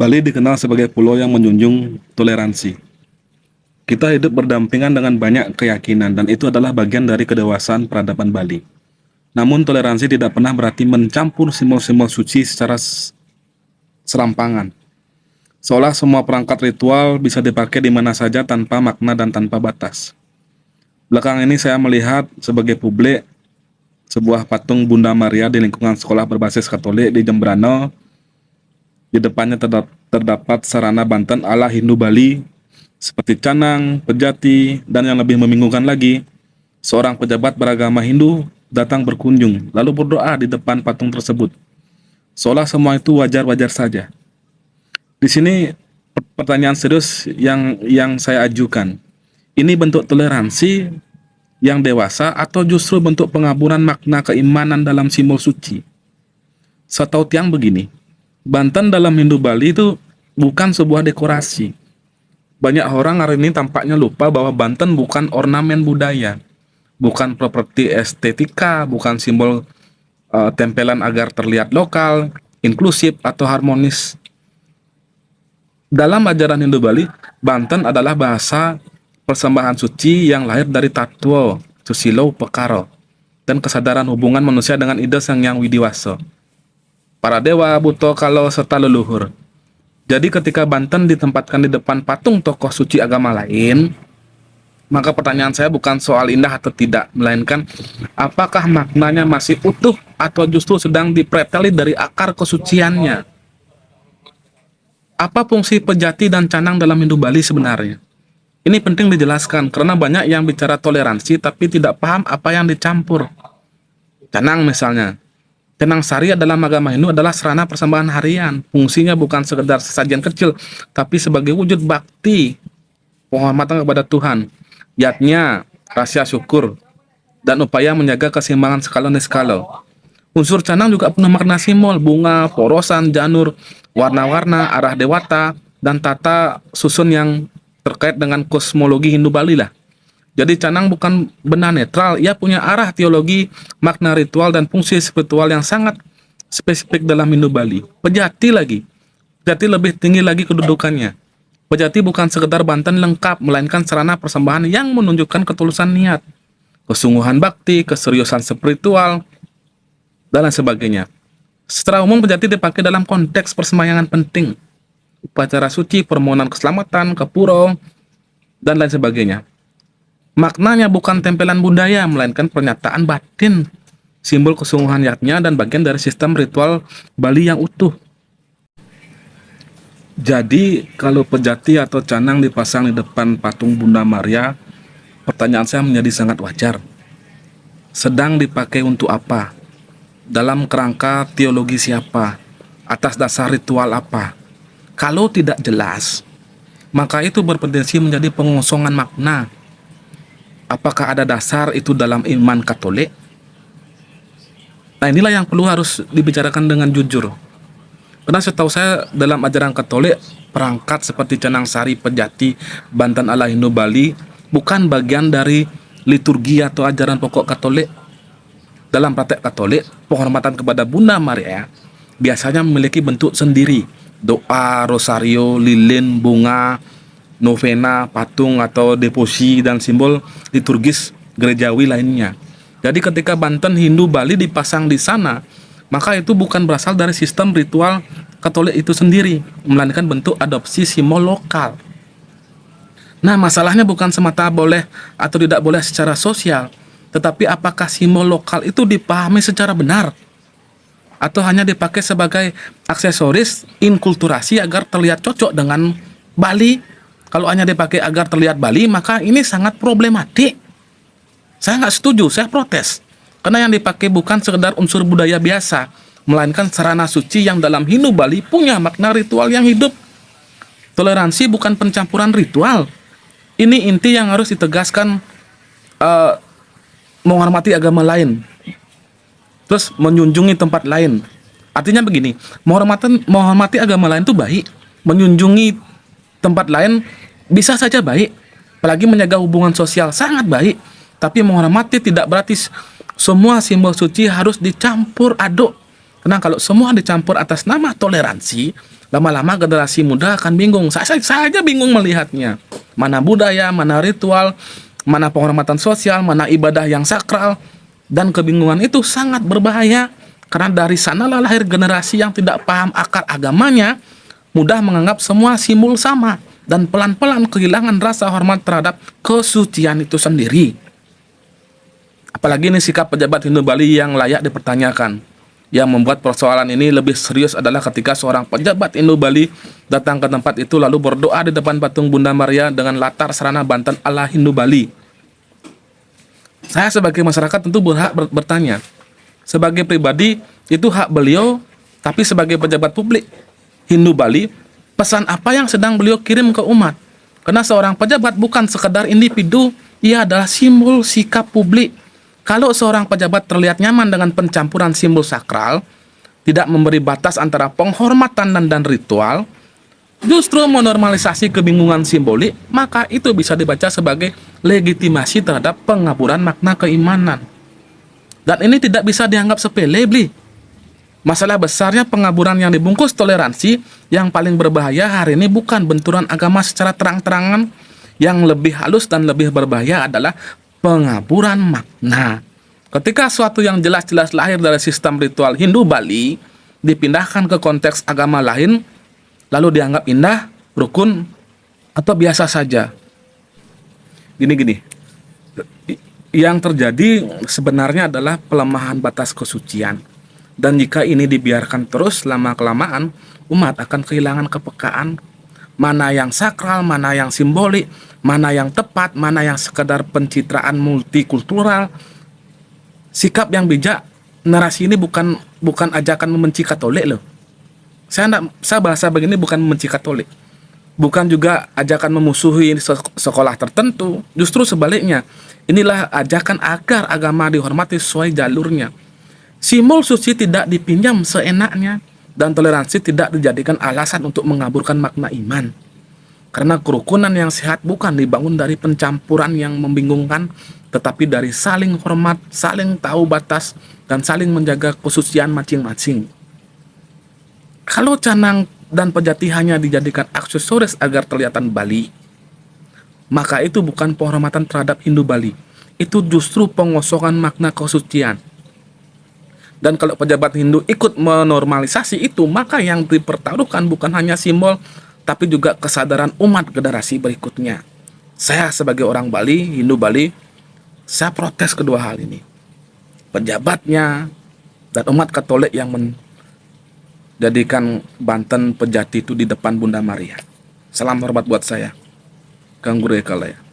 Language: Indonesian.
Bali dikenal sebagai pulau yang menjunjung toleransi. Kita hidup berdampingan dengan banyak keyakinan dan itu adalah bagian dari kedewasaan peradaban Bali. Namun toleransi tidak pernah berarti mencampur simbol-simbol suci secara serampangan. Seolah semua perangkat ritual bisa dipakai di mana saja tanpa makna dan tanpa batas. Belakangan ini saya melihat sebagai publik sebuah patung Bunda Maria di lingkungan sekolah berbasis Katolik di Jembrana. Di depannya terdapat sarana Banten ala Hindu Bali seperti canang, pejati, dan yang lebih membingungkan lagi, seorang pejabat beragama Hindu datang berkunjung lalu berdoa di depan patung tersebut. Seolah semua itu wajar-wajar saja. Di sini pertanyaan serius yang saya ajukan. Ini bentuk toleransi yang dewasa atau justru bentuk pengaburan makna keimanan dalam simbol suci? Setahu tiang begini, Banten dalam Hindu Bali itu bukan sebuah dekorasi. Banyak orang hari ini tampaknya lupa bahwa Banten bukan ornamen budaya, bukan properti estetika, bukan simbol tempelan agar terlihat lokal, inklusif, atau harmonis. Dalam ajaran Hindu Bali, Banten adalah bahasa persembahan suci yang lahir dari Tattwa, Susilo, Pekaro, dan kesadaran hubungan manusia dengan ide Sang Hyang Widiwasa, para dewa, buto, kalo, serta leluhur. Jadi ketika Banten ditempatkan di depan patung tokoh suci agama lain, maka pertanyaan saya bukan soal indah atau tidak, melainkan apakah maknanya masih utuh atau justru sedang dipreteli dari akar kesuciannya. Apa fungsi pejati dan canang dalam Hindu Bali sebenarnya? Ini penting dijelaskan karena banyak yang bicara toleransi tapi tidak paham apa yang dicampur. Canang misalnya. Canang sari dalam agama Hindu adalah sarana persembahan harian. Fungsinya bukan sekedar sesajian kecil, tapi sebagai wujud bakti, penghormatan kepada Tuhan, yatnya, rasa syukur, dan upaya menjaga keseimbangan skala demi skala. Unsur canang juga penuh makna simbol, bunga, porosan, janur, warna-warna, arah dewata, dan tata susun yang terkait dengan kosmologi Hindu Bali lah. Jadi canang bukan benda netral, ia punya arah teologi, makna ritual, dan fungsi spiritual yang sangat spesifik dalam Hindu Bali. Pejati lagi. Pejati lebih tinggi lagi kedudukannya. Pejati bukan sekedar banten lengkap, melainkan sarana persembahan yang menunjukkan ketulusan niat, kesungguhan bakti, keseriusan spiritual, dan lain sebagainya. Secara umum pejati dipakai dalam konteks persembahyangan penting, upacara suci, permohonan keselamatan, kepuro, dan lain sebagainya. Maknanya bukan tempelan budaya, melainkan pernyataan batin, simbol kesungguhan yatnya, dan bagian dari sistem ritual Bali yang utuh. Jadi, kalau pejati atau canang dipasang di depan patung Bunda Maria, pertanyaan saya menjadi sangat wajar. Sedang dipakai untuk apa? Dalam kerangka teologi siapa? Atas dasar ritual apa? Kalau tidak jelas, maka itu berpotensi menjadi pengosongan makna. Apakah ada dasar itu dalam iman Katolik? Nah, inilah yang perlu harus dibicarakan dengan jujur. Karena setahu saya dalam ajaran Katolik, perangkat seperti canang sari, pejati, banten ala Hindu Bali bukan bagian dari liturgi atau ajaran pokok Katolik. Dalam praktek Katolik, penghormatan kepada Bunda Maria biasanya memiliki bentuk sendiri. Doa, rosario, lilin, bunga, novena, patung atau devosi, dan simbol liturgis gerejawi lainnya. Jadi ketika Banten Hindu Bali dipasang di sana, maka itu bukan berasal dari sistem ritual Katolik itu sendiri, melainkan bentuk adopsi simbol lokal. Nah, masalahnya bukan semata boleh atau tidak boleh secara sosial, tetapi apakah simbol lokal itu dipahami secara benar, atau hanya dipakai sebagai aksesoris inkulturasi agar terlihat cocok dengan Bali. Kalau hanya dipakai agar terlihat Bali, maka ini sangat problematik. Saya nggak setuju, saya protes. Karena yang dipakai bukan sekedar unsur budaya biasa, melainkan sarana suci yang dalam Hindu Bali punya makna ritual yang hidup. Toleransi bukan pencampuran ritual. Ini inti yang harus ditegaskan, menghormati agama lain, terus menjunjungi tempat lain. Artinya begini, menghormati agama lain itu baik, menjunjungi tempat lain bisa saja baik, apalagi menjaga hubungan sosial sangat baik. Tapi menghormati tidak berarti semua simbol suci harus dicampur aduk. Karena kalau semua dicampur atas nama toleransi, Lama-lama generasi muda akan bingung. Saya aja bingung melihatnya. Mana budaya, mana ritual, mana penghormatan sosial, mana ibadah yang sakral. Dan kebingungan itu sangat berbahaya. Karena dari sanalah lahir generasi yang tidak paham akar agamanya, mudah menganggap semua simbol sama. Dan pelan-pelan kehilangan rasa hormat terhadap kesucian itu sendiri. Apalagi ini sikap pejabat Hindu Bali yang layak dipertanyakan. Yang membuat persoalan ini lebih serius adalah ketika seorang pejabat Hindu Bali datang ke tempat itu lalu berdoa di depan patung Bunda Maria dengan latar sarana Banten ala Hindu Bali. Saya sebagai masyarakat tentu berhak bertanya. Sebagai pribadi itu hak beliau, tapi sebagai pejabat publik Hindu Bali, pesan apa yang sedang beliau kirim ke umat? Karena seorang pejabat bukan sekedar individu, ia adalah simbol sikap publik. Kalau seorang pejabat terlihat nyaman dengan pencampuran simbol sakral, tidak memberi batas antara penghormatan dan ritual, justru menormalisasi kebingungan simbolik, maka itu bisa dibaca sebagai legitimasi terhadap pengaburan makna keimanan. Dan ini tidak bisa dianggap sepele, Bli. Masalah besarnya pengaburan yang dibungkus toleransi yang paling berbahaya hari ini bukan benturan agama secara terang-terangan. Yang lebih halus dan lebih berbahaya adalah pengaburan makna. Ketika suatu yang jelas-jelas lahir dari sistem ritual Hindu Bali dipindahkan ke konteks agama lain, lalu dianggap indah, rukun, atau biasa saja. Gini-gini, yang terjadi sebenarnya adalah pelemahan batas kesucian. Dan jika ini dibiarkan terus lama-kelamaan, umat akan kehilangan kepekaan. Mana yang sakral, mana yang simbolik, mana yang tepat, mana yang sekedar pencitraan multikultural. Sikap yang bijak, narasi ini bukan ajakan membenci Katolik loh. Saya bahasa begini bukan membenci Katolik. Bukan juga ajakan memusuhi sekolah tertentu. Justru sebaliknya, inilah ajakan agar agama dihormati sesuai jalurnya. Simbol suci tidak dipinjam seenaknya, dan toleransi tidak dijadikan alasan untuk mengaburkan makna iman. Karena kerukunan yang sehat bukan dibangun dari pencampuran yang membingungkan, tetapi dari saling hormat, saling tahu batas, dan saling menjaga kesucian masing-masing. Kalau canang dan pejati hanya dijadikan aksesoris agar kelihatan Bali, maka itu bukan penghormatan terhadap Hindu Bali. Itu justru pengosongan makna kesucian. Dan kalau pejabat Hindu ikut menormalisasi itu, maka yang dipertaruhkan bukan hanya simbol, tapi juga kesadaran umat generasi berikutnya. Saya sebagai orang Bali, Hindu Bali, saya protes kedua hal ini. Pejabatnya dan umat Katolik yang menjadikan Banten Pejati itu di depan Bunda Maria. Salam hormat buat saya. Kang Guru Ekalaya.